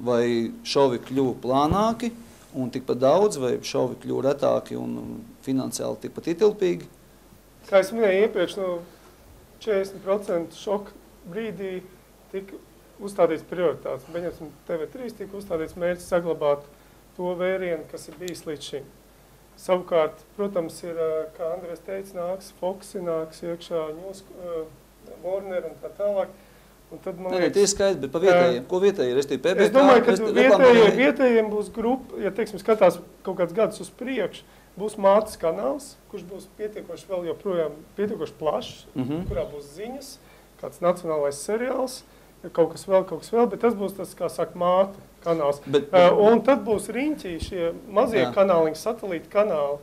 vai šovi kļuva plānāki un tikpat daudz, vai šovi kļuva retāki un finansiāli tikpat ietilpīgi? Kā es minēju iepriekš, 40% šoka brīdī tika uzstādīts prioritātes. Beņemsim, TV3 tika uzstādīts mērķis saglabāt to vērienu, kas ir bijis līdz šim. Savukārt, protams, ir, kā Andrēs teica, nāks Fox, nāks iekšā News, Warner un tā tālāk. Un tad, man liekas, tie skaidri, bet pa vietējiem. Ko vietēji ir? Es domāju, ka vietējiem būs grupa, ja teiksim, skatās kaut kāds gadus uz priekšu, būs mātes kanāls, kurš būs pietiekoši vēl joprojām pietiekoši plašs, kurā būs ziņas, kāds nacionālais seriāls, kaut kas vēl, bet tas būs tas, kā saka, māte kanāls. Un tad būs riņķī šie mazie kanāliņi, satelīti kanāli,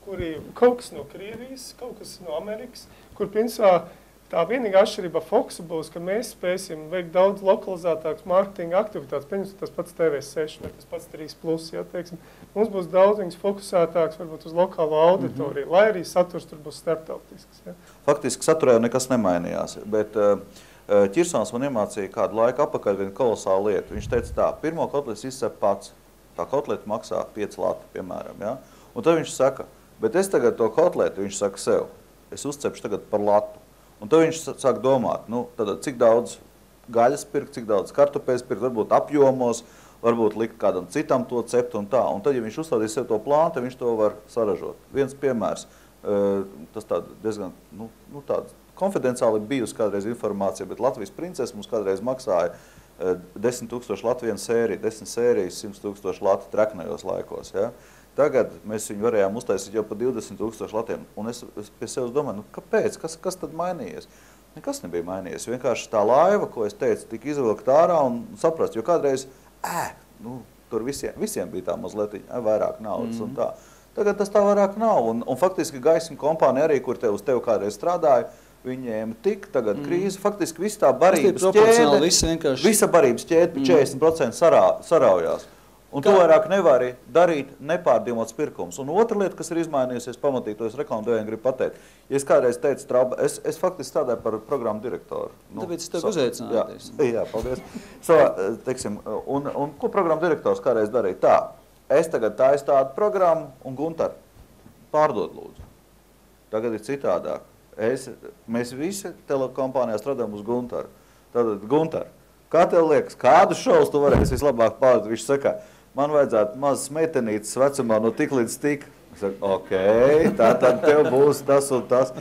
kuri kaut kas no Krievijas, kaut kas no Amerikas, kur principā tā vienīgā atšķirība Foxa būs, ka mēs spēsim veikt daudz lokalizētākas mārketinga aktivitātes, pieņemsim tas pats TV6 vai tas pats 3+, ja, teiksim. Mums būs daudz viņas fokusētāks varbūt uz lokālo auditoriju, lai arī saturs tur būs starptautisks. Ja. Faktiski saturē nekas nemainījās, bet Ķirsons man iemācīja kādu laiku apakaļ vienu kolosālu lietu. Viņš teica tā, pirmo kotletu izcep pats, tā kotleta maksā 5 lati, piemēram, ja. Un tad viņš saka, bet es tagad to kotletu, viņš saka sev, es uzcepšu tagad par latu. Un tad viņš sāk domāt, tad cik daudz gaļas pirkt, cik daudz kartupēs pirkt, varbūt apjomos, varbūt likt kādam citam to cept un tā. Un tad, ja viņš uzstādīs sev to plānu, tad viņš to var saražot. Viens piemērs, tas diezgan, tāds konfidenciāli bijusi kādreiz informācija, bet Latvijas princese mums kādreiz maksāja 10 000 latu vienu sēriju, 10 sērijas, 100 000 latu treknajos laikos, ja. Tagad mēs viņu varējām uztaisīt jau pa 20 000 latiem, un es pie sevis domāju, kāpēc, kas tad mainījies? Nekas nebija mainījies, vienkārši tā laiva, ko es teicu, tika izvilkt ārā un saprast, jo kādreiz, tur visiem bija tā mazliet vairāk naudas un tā. Tagad tas tā vairāk nav, un faktiski gaisma kompānija arī, kur uz tevi kādreiz strādāja, viņiem tik tagad krīze, faktiski visa tā barības ķēde, visa barības ķēde 40% saraujās. Un to vairāk nevari darīt nepārdīmots pirkums. Un otra lieta, kas ir izmainījusies pamatīgi, to es reklāmdevējiem gribu pateikt. Ja es kādreiz teicu, es faktiski strādāju par programmu direktoru. Tāpēc es tev uzaicināties. Jā, paldies. Teiksim, un ko programmu direktors kādreiz darīja? Tā, es tagad taisu tādu programmu un Guntar, pārdod lūdzu. Tagad ir citādāk. Mēs visi telekompānijā strādājam uz Guntaru. Tātad, Guntar, kā tev liekas, kādu šovus tu varēsi vislabāk pārdot? Viņš saka, man vajadzētu mazas meitenītes vecumā no tik līdz tik. Es saku, ok, tā tad tev būs tas un tas.